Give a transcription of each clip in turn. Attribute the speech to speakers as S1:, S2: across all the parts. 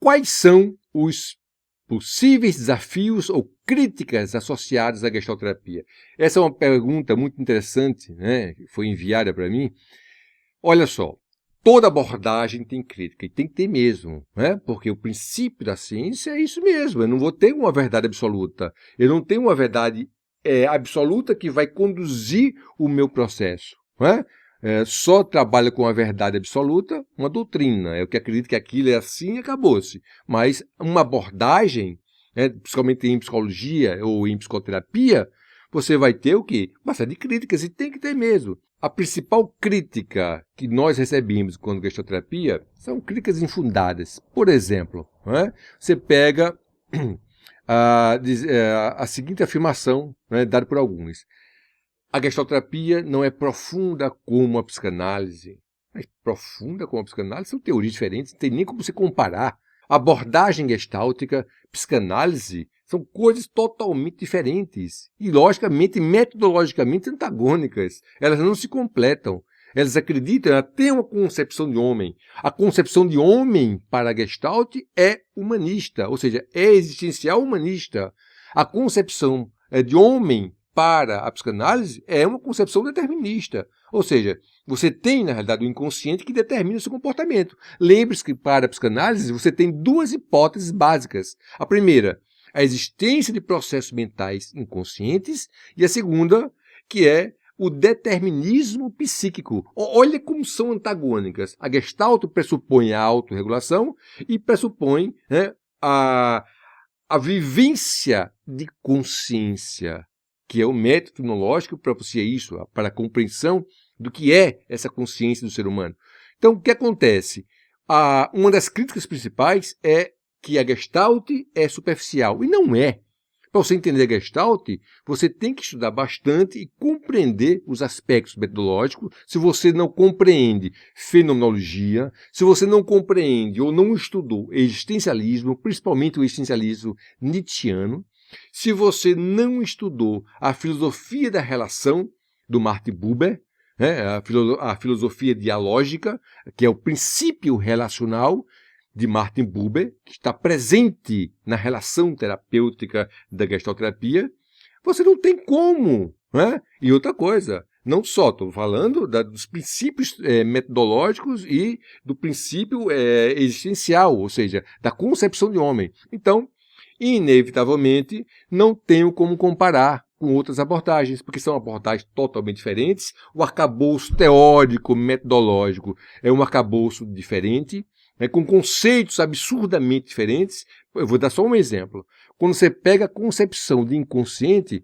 S1: quais são os possíveis desafios ou críticas associadas à gestalterapia? Essa é uma pergunta muito interessante, né, que foi enviada para mim. Olha só, toda abordagem tem crítica, e tem que ter mesmo, né? Porque o princípio da ciência é isso mesmo. Eu não vou ter uma verdade absoluta. Eu não tenho uma verdade absoluta que vai conduzir o meu processo, né? Só trabalha com a verdade absoluta uma doutrina. Eu que acredito que aquilo é assim e acabou-se. Mas uma abordagem, né, principalmente em psicologia ou em psicoterapia, você vai ter o quê? Uma série de críticas, e tem que ter mesmo. A principal crítica que nós recebemos quando gestalterapia são críticas infundadas. Por exemplo, né, você pega a seguinte afirmação, né, dada por alguns. A gestalterapia não é profunda como a psicanálise. Mas profunda como a psicanálise são teorias diferentes, não tem nem como se comparar. Abordagem gestáltica, psicanálise, são coisas totalmente diferentes e, logicamente, metodologicamente antagônicas. Elas não se completam. Elas acreditam, elas têm uma concepção de homem. A concepção de homem para a Gestalt é humanista, ou seja, é existencial humanista. A concepção de homem para a psicanálise é uma concepção determinista. Ou seja, você tem, na realidade, o inconsciente que determina o seu comportamento. Lembre-se que, para a psicanálise, você tem duas hipóteses básicas. A primeira, a existência de processos mentais inconscientes, e a segunda, que é o determinismo psíquico. Olha como são antagônicas. A Gestalt pressupõe a autorregulação e pressupõe, né, a vivência de consciência, que é o método tecnológico que propicia isso, para a compreensão do que é essa consciência do ser humano. Então, o que acontece? Uma das críticas principais é que a Gestalt é superficial. E não é. Para você entender a Gestalt, você tem que estudar bastante e compreender os aspectos metodológicos. Se você não compreende fenomenologia, se você não compreende ou não estudou existencialismo, principalmente o existencialismo nietzschiano, se você não estudou a filosofia da relação do Martin Buber, né, a filosofia dialógica, que é o princípio relacional de Martin Buber, que está presente na relação terapêutica da gestalterapia, você não tem como. Né? E outra coisa, não só estou falando dos princípios metodológicos e do princípio existencial, ou seja, da concepção de homem. Então, inevitavelmente, não tenho como comparar com outras abordagens, porque são abordagens totalmente diferentes. O arcabouço teórico, metodológico, é um arcabouço diferente, com conceitos absurdamente diferentes. Eu vou dar só um exemplo. Quando você pega a concepção de inconsciente,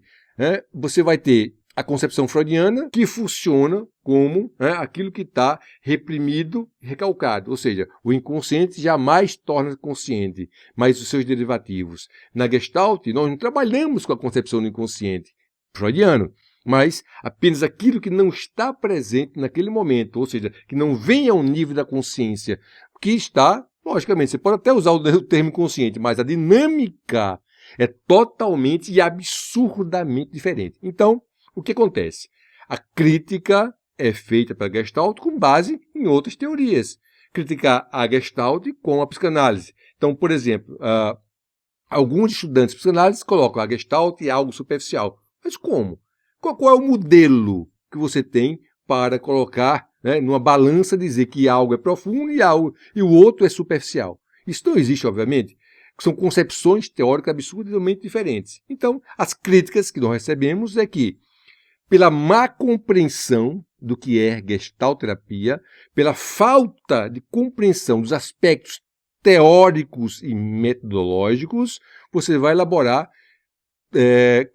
S1: você vai ter a concepção freudiana, que funciona como aquilo que está reprimido, recalcado. Ou seja, o inconsciente jamais torna consciente, mas os seus derivativos. Na Gestalt, nós não trabalhamos com a concepção do inconsciente freudiano, mas apenas aquilo que não está presente naquele momento, ou seja, que não vem ao nível da consciência, que está, logicamente, você pode até usar o termo consciente, mas a dinâmica é totalmente e absurdamente diferente. Então, o que acontece? A crítica é feita para a Gestalt com base em outras teorias. Criticar a Gestalt com a psicanálise. Então, por exemplo, alguns estudantes de psicanálise colocam a Gestalt em algo superficial. Mas como? Qual é o modelo que você tem para colocar, numa balança, dizer que algo é profundo e o outro é superficial? Isso não existe, obviamente. São concepções teóricas absurdamente diferentes. Então, as críticas que nós recebemos é que, pela má compreensão do que é gestalterapia, pela falta de compreensão dos aspectos teóricos e metodológicos, você vai elaborar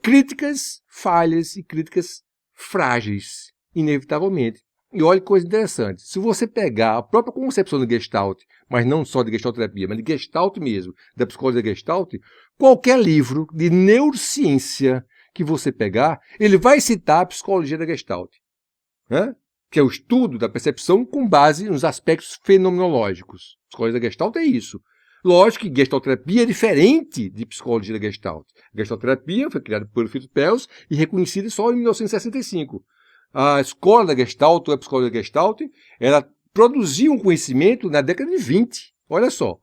S1: críticas falhas e críticas frágeis, inevitavelmente. E olha que coisa interessante, se você pegar a própria concepção de Gestalt, mas não só de gestalterapia, mas de Gestalt mesmo, da psicologia Gestalt, qualquer livro de neurociência que você pegar, ele vai citar a psicologia da Gestalt, que é o estudo da percepção com base nos aspectos fenomenológicos. A psicologia da Gestalt é isso. Lógico que gestalterapia é diferente de psicologia da Gestalt. A gestalterapia foi criada por Fritz Perls e reconhecida só em 1965. A escola da Gestalt, ou a psicologia da Gestalt, ela produziu um conhecimento na década de 20. Olha só.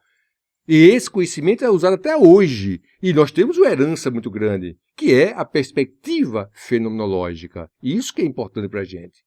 S1: E esse conhecimento é usado até hoje. E nós temos uma herança muito grande, que é a perspectiva fenomenológica. E isso que é importante para a gente.